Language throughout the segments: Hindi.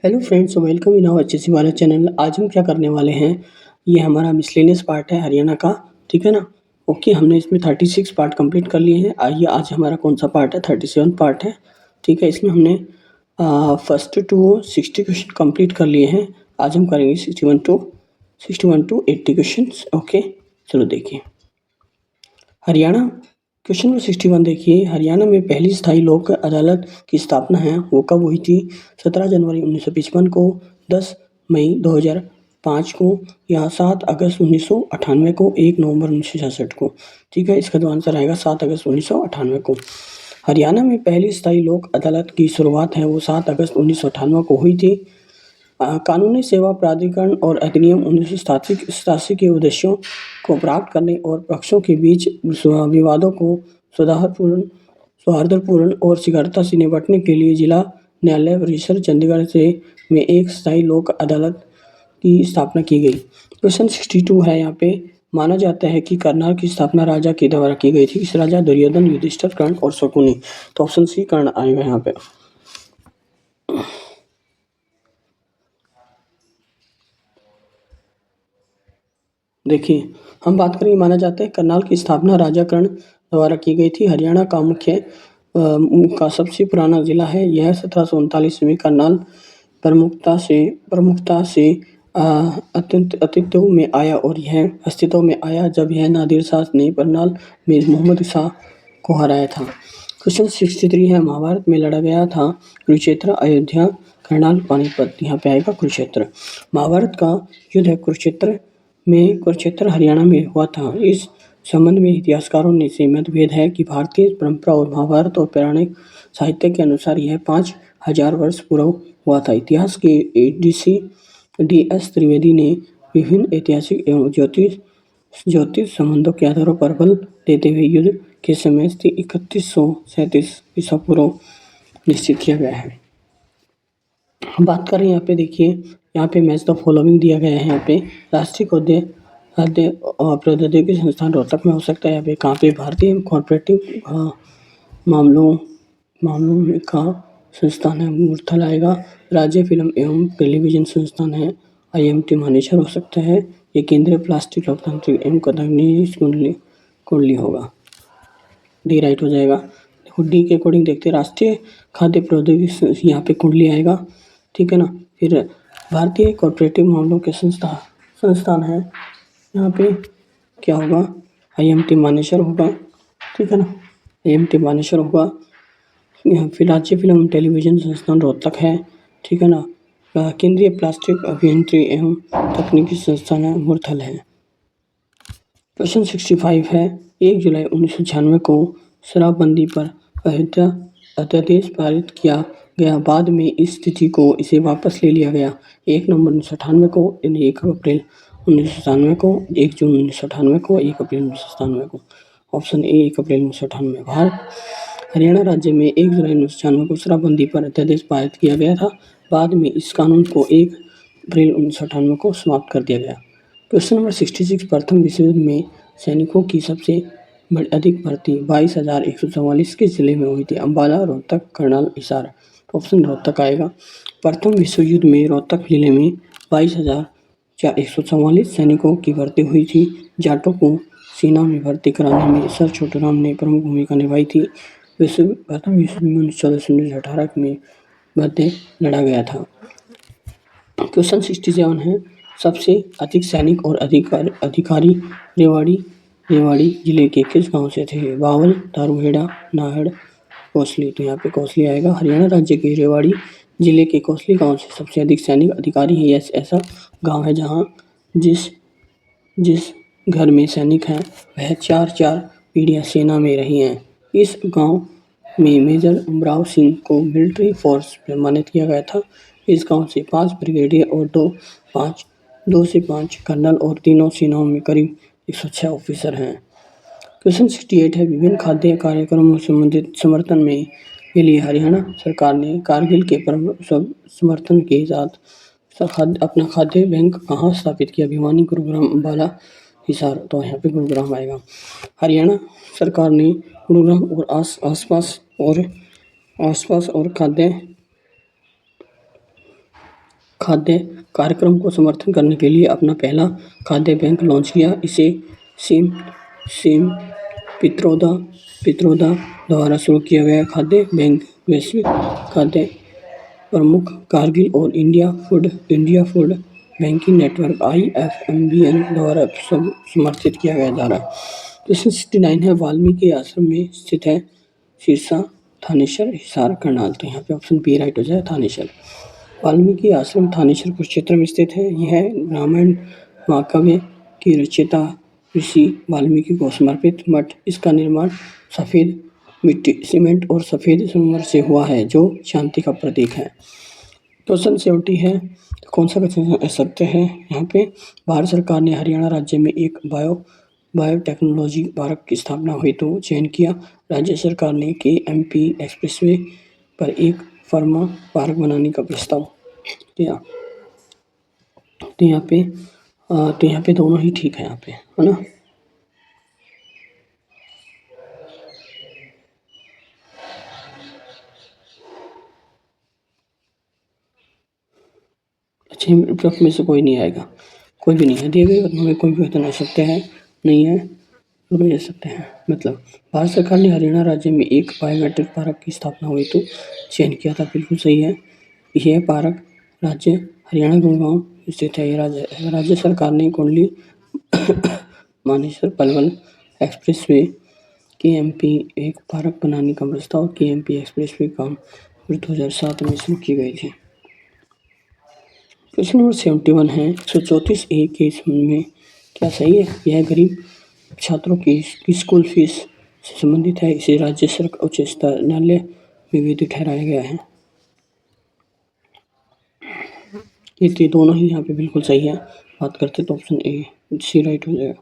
Hello friends, welcome in our HSC वाला चैनल। आज हम क्या करने वाले हैं, ये हमारा मिसलेनियस पार्ट है हरियाणा का। ठीक है ना। ओके, हमने इसमें 36 पार्ट कंप्लीट कर लिए हैं। आइए आज हमारा कौन सा पार्ट है, 37 पार्ट है। ठीक है, इसमें हमने फर्स्ट टू 60 क्वेश्चन कंप्लीट कर लिए हैं। आज हम करेंगे 61 टू 80 क्वेश्चन। ओके, चलो देखिए हरियाणा। क्वेश्चन नंबर 61 देखिए, हरियाणा में पहली स्थायी लोक अदालत की स्थापना है वो कब हुई थी? 17 जनवरी 1955 को, 10 मई 2005 को, या 7 अगस्त 1998 को, 1 नवंबर 1966 को। ठीक है, इसका जो आंसर आएगा 7 अगस्त 1998 को। हरियाणा में पहली स्थायी लोक अदालत की शुरुआत है वो 7 अगस्त 1998 को हुई थी। कानूनी सेवा प्राधिकरण और अधिनियम 1987 के उद्देश्यों को प्राप्त करने और पक्षों के बीच विवादों को सौहार्दपूर्ण और शीघ्रता से निपटने के लिए जिला न्यायालय परिसर चंडीगढ़ से में एक स्थायी लोक अदालत की स्थापना की गई। क्वेश्चन 62 है यहाँ पे। माना जाता है कि करनाल की स्थापना राजा के द्वारा की गई थी। इस राजा दुर्योधन, युधिष्ठिर, कर्ण और शकुनी। तो ऑप्शन सी कर्ण आएगा यहाँ पे। देखिए, हम बात करेंगे, माना जाता है करनाल की स्थापना राजा कर्ण द्वारा की गई थी। हरियाणा का का सबसे पुराना जिला है यह। 1739 में करनाल प्रमुखता से अस्तित्व में आया और यह अस्तित्व में आया जब यह नादिर शाह ने करनाल में मोहम्मद शाह को हराया था। क्वेश्चन 63 है, महाभारत में लड़ा गया था कुरुक्षेत्र, अयोध्या, करनाल, पानीपत। यहाँ पे आएगा कुरुक्षेत्र। महाभारत का युद्ध कुरुक्षेत्र हरियाणा में हुआ था। इस संबंध में इतिहासकारों ने से मतभेद है कि भारतीय परंपरा और महाभारत और पौराणिक साहित्य के अनुसार यह 5000 वर्ष पूर्व हुआ था। इतिहास के डी.एस. त्रिवेदी ने विभिन्न ऐतिहासिक एवं ज्योतिष संबंधों के आधारों पर बल देते हुए युद्ध के समय 3137 ईसा पूर्व निश्चित किया गया है। बात करें यहाँ पे, देखिए यहाँ पे मैच द फॉलोइंग दिया गया है। यहाँ पे राष्ट्रीय प्रौद्योगिकी संस्थान रोहतक में हो सकता है। यहाँ पे कहाँ पे? भारतीय कॉर्पोरेटिव मामलों का संस्थान है, मूर्थल आएगा। राज्य फिल्म एवं टेलीविजन संस्थान है, IMT मानेसर हो सकता है। ये केंद्रीय प्लास्टिक लोकतांत्रिक एवं तकनीकी कुंडली होगा, डी राइट हो जाएगा। देखो डी के अकॉर्डिंग देखते हैं, राष्ट्रीय खाद्य प्रौद्योगिकी यहाँ पे कुंडली आएगा। ठीक है ना। फिर भारतीय कॉर्पोरेटिव मामलों के संस्थान है, यहाँ पे क्या होगा? IMT मानेसर होगा। ठीक है ना, IMT मानेसर होगा। यहाँ फिर राज्य फिल्म टेलीविजन संस्थान रोहतक है। ठीक है ना। केंद्रीय प्लास्टिक अभियंत्रण एवं तकनीकी संस्थान है, मूर्थल है। क्वेश्चन 65 है, 1 जुलाई 1996 को शराबबंदी पर अयोध्या अध्यादेश पारित किया गया। बाद में इस तिथि को इसे वापस ले लिया गया। 1 नवंबर 1998 को, 1 अप्रैल 1997 को, 1 जून 1998 को, 1 अप्रैल 1997 को। ऑप्शन ए 1 अप्रैल 1998। हरियाणा राज्य में 1 जुलाई 1996 को शराबबंदी पर अध्यादेश पारित किया गया था। बाद में इस कानून को 1 अप्रैल 1998 को समाप्त कर दिया गया। क्वेश्चन नंबर 66, प्रथम विश्व युद्ध में सैनिकों की सबसे अधिक भर्ती 22,144 किस जिले में हुई थी? अम्बाला, रोहतक, करनाल, हिसार। ऑप्शन रोहतक आएगा। प्रथम विश्व युद्ध में रोहतक जिले में 22,144 सैनिकों की भर्ती हुई थी। जाटों को सेना में भर्ती कराने में सर छोटूराम ने प्रमुख भूमिका निभाई थी। प्रथम विश्व युद्ध में 1914 से में मध्य लड़ा गया था। क्वेश्चन 67 है, सबसे अधिक सैनिक और अधिकारी रेवाड़ी जिले के किस गांव से थे? बावल, दारूहेड़ा, नाहड़, कोसली। तो यहाँ पे कोसली आएगा। हरियाणा राज्य के रेवाड़ी जिले के कोसली गांव से सबसे अधिक सैनिक अधिकारी है। यह ऐसा गांव है जहां जिस घर में सैनिक हैं वह 4 पीढ़ियां सेना में रही हैं। इस गांव में मेजर उमराव सिंह को मिलिट्री फोर्स सम्मानित किया गया था। इस गांव से 5 ब्रिगेडियर और 2 से 5 कर्नल और तीनों सेनाओं में करीब 106 ऑफिसर हैं। क्वेश्चन 68 है, विभिन्न खाद्य कार्यक्रमों संबंधित समर्थन में के लिए हरियाणा सरकार ने कारगिल के समर्थन के साथ अपना खाद्य बैंक कहाँ स्थापित किया? भिवानी, गुरुग्राम, अम्बाला, हिसार। तो यहाँ पे गुरुग्राम आएगा। हरियाणा सरकार ने गुरुग्राम और आसपास और खाद्य खाद्य कार्यक्रम को समर्थन करने के लिए अपना पहला खाद्य बैंक लॉन्च किया। इसे सेम सेम पित्रोदा पित्रोदा द्वारा शुरू किया गया खाद्य बैंक वैश्विक खाद्य प्रमुख कारगिल और India food banking network IFMBN द्वारा समर्थित किया गया जा रहा है। क्वेश्चन 69 है, वाल्मीकि आश्रम में स्थित है सिरसा, थानेसर, हिसार, करनाल। तो यहाँ पे ऑप्शन बी राइट हो जाए, थानेसर। वाल्मीकि आश्रम थानेसर कुरुक्षेत्र में स्थित है। यह रामायण महाकाव्य की रचयिता ऋषि वाल्मीकि को समर्पित मठ। इसका निर्माण सफ़ेद मिट्टी, सीमेंट और सफ़ेद संगमरमर से हुआ है, जो शांति का प्रतीक है। क्वेश्चन 70 है, कौन सा कथन सत्य है? यहाँ पे भारत सरकार ने हरियाणा राज्य में एक बायोटेक्नोलॉजी पार्क की स्थापना हेतु चयन किया। राज्य सरकार ने KMP एक्सप्रेसवे पर एक फार्मा पार्क बनाने का प्रस्ताव किया। तो यहाँ पे दोनों ही ठीक है, यहाँ पे है ना। अच्छे में से कोई नहीं आएगा, कोई भी नहीं है दिए गए में कोई भी कथन सत्य है नहीं है, ले सकते हैं। मतलब भारत सरकार ने हरियाणा राज्य में एक बायोमेट्रिक पार्क की स्थापना हुई तो चयन किया था, बिल्कुल सही है। यह पार्क राज्य हरियाणा गुड़गांव स्थित है। राज्य सरकार ने कुंडली मानेसर पलवल एक्सप्रेसवे KMP एक पार्क बनाने का प्रस्ताव KMP एक्सप्रेसवे काम 2007 में शुरू की गई थी। क्वेश्चन नंबर 71 है, 134A के संबंध में क्या सही है? यह गरीब छात्रों की स्कूल फीस से संबंधित है। इसे राज्य सरकार उच्च न्यायालय में वैध ठहराया गया है। ये दोनों ही यहाँ पे बिल्कुल सही है। बात करते तो ऑप्शन ए सी राइट हो जाएगा।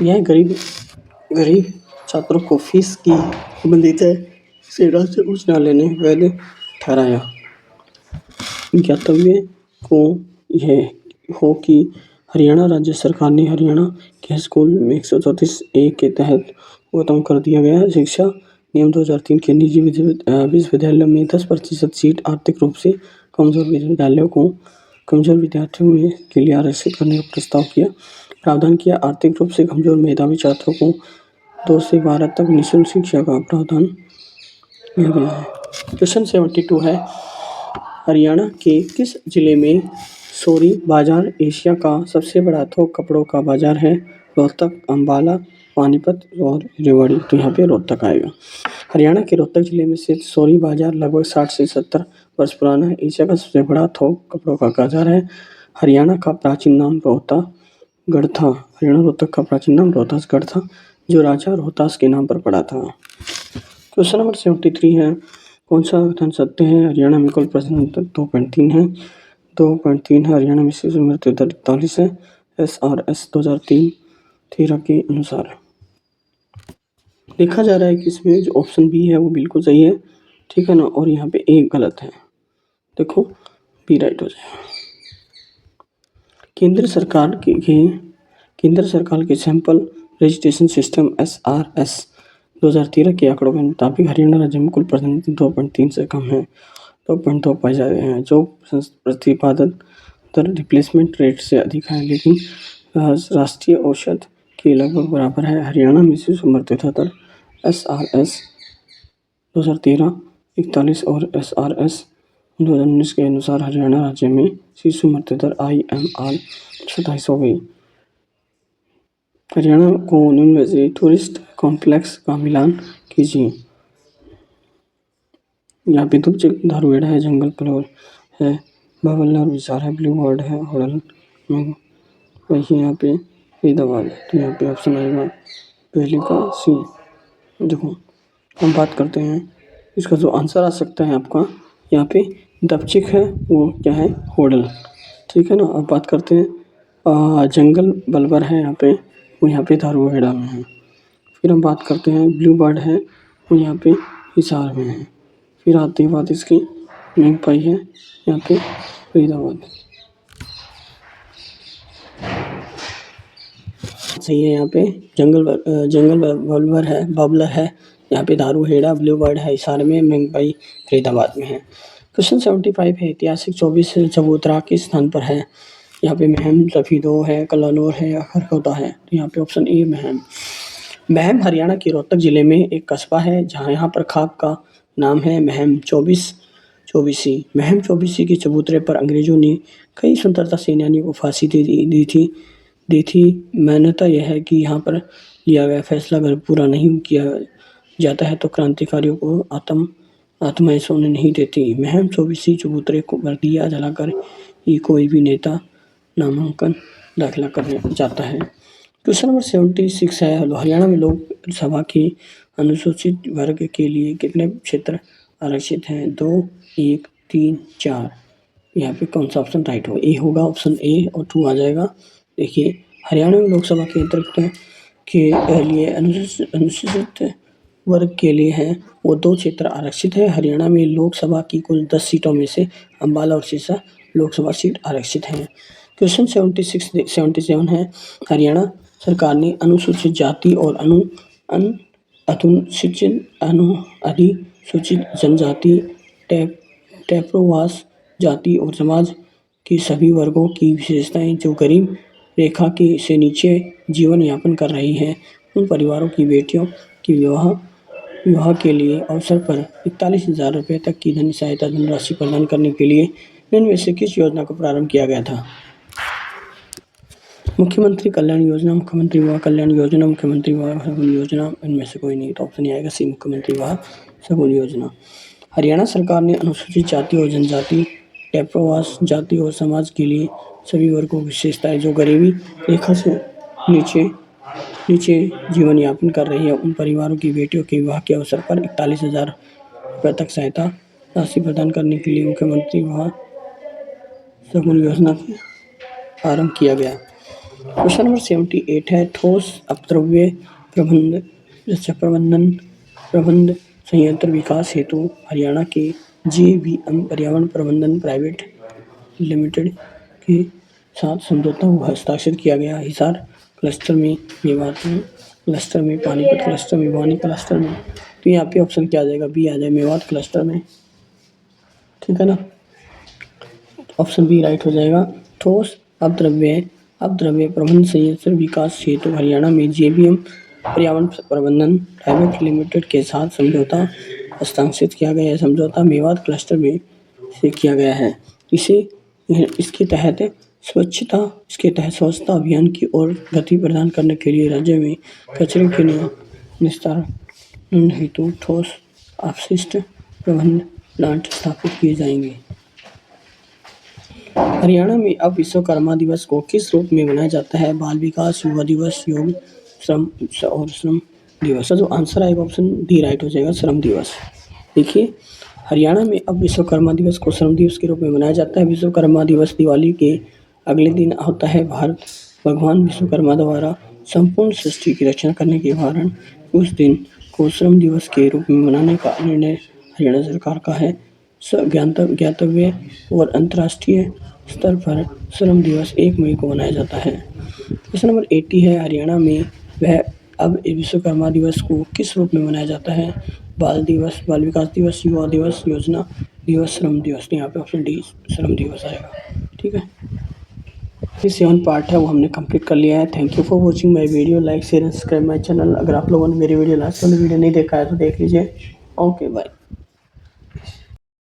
यह गरीब छात्रों को फीस की संबंधित है, इसे राज्य उच्च न्यायालय ने वैध ठहराया। ज्ञातव्य को यह हो कि हरियाणा राज्य सरकार ने हरियाणा के स्कूल में 134A के तहत खत्म कर दिया गया शिक्षा नियम 2003 के निजी विश्वविद्यालयों में 10% सीट आर्थिक रूप से कमजोर विद्यार्थियों के लिए आरक्षित करने का प्रस्ताव किया। प्रावधान किया, आर्थिक रूप से कमजोर मेधावी छात्रों को 2 से 12 तक निःशुल्क शिक्षा का प्रावधान किया गया है। क्वेश्चन 72 है, हरियाणा के किस जिले में सोरी बाजार एशिया का सबसे बड़ा थोक कपड़ों का बाजार है? रोहतक, अंबाला, पानीपत और रेवाड़ी। तो यहाँ पे रोहतक आएगा। हरियाणा के रोहतक जिले में स्थित सोरी बाजार लगभग 60 से 70 वर्ष पुराना है। एशिया का सबसे बड़ा थोक कपड़ों का बाजार है। हरियाणा का प्राचीन नाम रोहतासगढ़ था। हरियाणा रोहतक का प्राचीन नाम रोहतासगढ़ था, जो राजा रोहतास के नाम पर पड़ा था। क्वेश्चन नंबर 73 है, कौन सा कथन सत्य है? हरियाणा में कुल प्रजनन दर 2.3 है। 2.3 है। हरियाणा में शिशु मृत्यु दर 41 है। SRS 2013 के अनुसार देखा जा रहा है कि इसमें जो ऑप्शन बी है वो बिल्कुल सही है, ठीक है ना। और यहाँ पे एक गलत है, देखो बी राइट हो जाएगा। केंद्र सरकार के सैंपल रजिस्ट्रेशन सिस्टम SRS 2013 के आंकड़ों के मुताबिक हरियाणा राज्य में कुल प्रजनन 2.3 से कम है, 2.2 पाए जा रहे हैं, जो प्रतिपादन दर रिप्लेसमेंट रेट से अधिक है, लेकिन राष्ट्रीय औसत के लगभग बराबर है। हरियाणा में शिशु मृत्यु दर SRS 2013 41 और SRS 2019 के अनुसार हरियाणा राज्य में शिशु मृत्यु दर IMR 27 हो गई। हरियाणा को निम्न में से टूरिस्ट कॉम्प्लेक्स का मिलान कीजिए। यहाँ पे दुबचिक धारूहेड़ा है, जंगल पलोर है, बावलनार विचार है, ब्लू वर्ड है, होडल में वही यहाँ पे फरीदाबाद। तो यहाँ पे ऑप्शन आएगा पहले का सी। देखो हम बात करते हैं, इसका जो आंसर आ सकता है आपका यहाँ पे दबचिक है, वो क्या है होडल, ठीक है ना। अब बात करते हैं जंगल बलवर है यहाँ पे, वो यहाँ पे धारूहेड़ा में है। फिर हम बात करते हैं ब्लू बर्ड है, वो यहाँ पे हिसार में है। फिर आती है बात इसकी मैगपाई है यहाँ पे फरीदाबाद। सही है, यहाँ पे जंगल बबलर है यहाँ पे धारूहेड़ा, ब्लू बर्ड है हिसार में, मैगपाई फरीदाबाद में है। क्वेश्चन 75 है, ऐतिहासिक 24 चबूतरा किस स्थान पर है? यहाँ पे महम, सफीदो है, कलानौर है, खरखोदा है। तो यहाँ पे ऑप्शन ए महम। महम हरियाणा के रोहतक जिले में एक कस्बा है, जहाँ यहाँ पर खाप का नाम है महम चौबीसी। महम चौबीसी के चबूतरे पर अंग्रेजों ने कई स्वतंत्रता सेनानियों को फांसी दी थी। मान्यता यह है कि यहाँ पर लिया गया फैसला अगर पूरा नहीं किया जाता है तो क्रांतिकारियों को आत्माएं सोने नहीं देती। महम चौबीसी चबूतरे को पर दिया जलाकर ही कोई भी नेता नामांकन दाखिला करने जाता है। क्वेश्चन नंबर 76 है, हरियाणा में लोकसभा की अनुसूचित वर्ग के लिए कितने क्षेत्र आरक्षित हैं? 2, 1, 3, 4। यहाँ पे कौन सा ऑप्शन राइट होगा? ए होगा, ऑप्शन ए और 2 आ जाएगा। देखिए, हरियाणा में लोकसभा के अंतर्गत के लिए अनुसूचित वर्ग के लिए है वो 2 क्षेत्र आरक्षित है। हरियाणा में लोकसभा की कुल 10 सीटों में से अम्बाला और सिरसा लोकसभा सीट आरक्षित हैं। क्वेश्चन 77 है, हरियाणा सरकार ने अनुसूचित जाति और अधिसूचित जनजाति, टैप्रोवास जाति और समाज के सभी वर्गों की विशेषताएं जो गरीब रेखा के से नीचे जीवन यापन कर रही हैं, उन परिवारों की बेटियों की विवाह के लिए अवसर पर 41,000 रुपये तक की धनराशि प्रदान करने के लिए इनमें से किस योजना का प्रारंभ किया गया था? मुख्यमंत्री कल्याण योजना, मुख्यमंत्री विवाह कल्याण योजना, मुख्यमंत्री विवाह सगुन योजना। इनमें से कोई नहीं, तो ऑप्शन आएगा सी, मुख्यमंत्री विवाह सगुन योजना। हरियाणा सरकार ने अनुसूचित जाति और जनजाति, टैप्रोवास जाति और समाज के लिए सभी वर्गों की विशेषताएं जो गरीबी रेखा से नीचे जीवन यापन कर रही है, उन परिवारों की बेटियों के विवाह के अवसर पर 41,000 रुपये तक सहायता राशि प्रदान करने के लिए मुख्यमंत्री विवाह सगुन योजना आरंभ किया गया। क्वेश्चन नंबर 78 है, ठोस अपद्रव्य प्रबंध संयंत्र विकास हेतु हरियाणा के JVM पर्यावरण प्रबंधन प्राइवेट लिमिटेड के साथ समझौता हस्ताक्षर किया गया। हिसार क्लस्टर में, मेवात क्लस्टर में, पानीपत क्लस्टर में, भिवानी क्लस्टर में। तो यहाँ पे ऑप्शन क्या आ जाएगा? बी आ जाए, मेवात क्लस्टर में। ठीक है ना, ऑप्शन बी राइट हो जाएगा। ठोस अपद्रव्य प्रबंधन संयंत्र विकास हेतु हरियाणा में JVM पर्यावरण प्रबंधन प्राइवेट लिमिटेड के साथ समझौता हस्ताक्षरित किया गया है। समझौता मेवात क्लस्टर में से किया गया है। इसके तहत स्वच्छता अभियान की ओर गति प्रदान करने के लिए राज्य में कचरे के निस्तारण हेतु ठोस अपशिष्ट प्रबंधन प्लांट स्थापित किए जाएंगे। हरियाणा में अब विश्वकर्मा दिवस को किस रूप में मनाया जाता है? बाल विकास, युवा दिवस, योग, श्रम दिवस। जो आंसर आएगा ऑप्शन डी राइट हो जाएगा, श्रम दिवस। देखिए, हरियाणा में अब विश्वकर्मा दिवस को श्रम दिवस के रूप में मनाया जाता है। विश्वकर्मा दिवस दिवाली के अगले दिन होता है। भगवान विश्वकर्मा द्वारा संपूर्ण सृष्टि की रचना करने के कारण उस दिन को श्रम दिवस के रूप में मनाने का निर्णय हरियाणा सरकार का है। ज्ञातव्य और अंतर्राष्ट्रीय स्तर पर श्रम दिवस 1 मई को मनाया जाता है। क्वेश्चन नंबर 80 है, हरियाणा में अब विश्वकर्मा दिवस को किस रूप में मनाया जाता है? बाल दिवस, बाल विकास दिवस, युवा दिवस, योजना दिवस, श्रम दिवस। यहाँ पे ऑप्शन डी श्रम दिवस आएगा। ठीक है, ये 7 पार्ट है वो हमने कंप्लीट कर लिया है। Thank you for watching my video. Like share and subscribe my channel. अगर आप लोगों ने मेरी वीडियो लास्ट वाली वीडियो नहीं देखा है तो देख लीजिए। Okay, bye.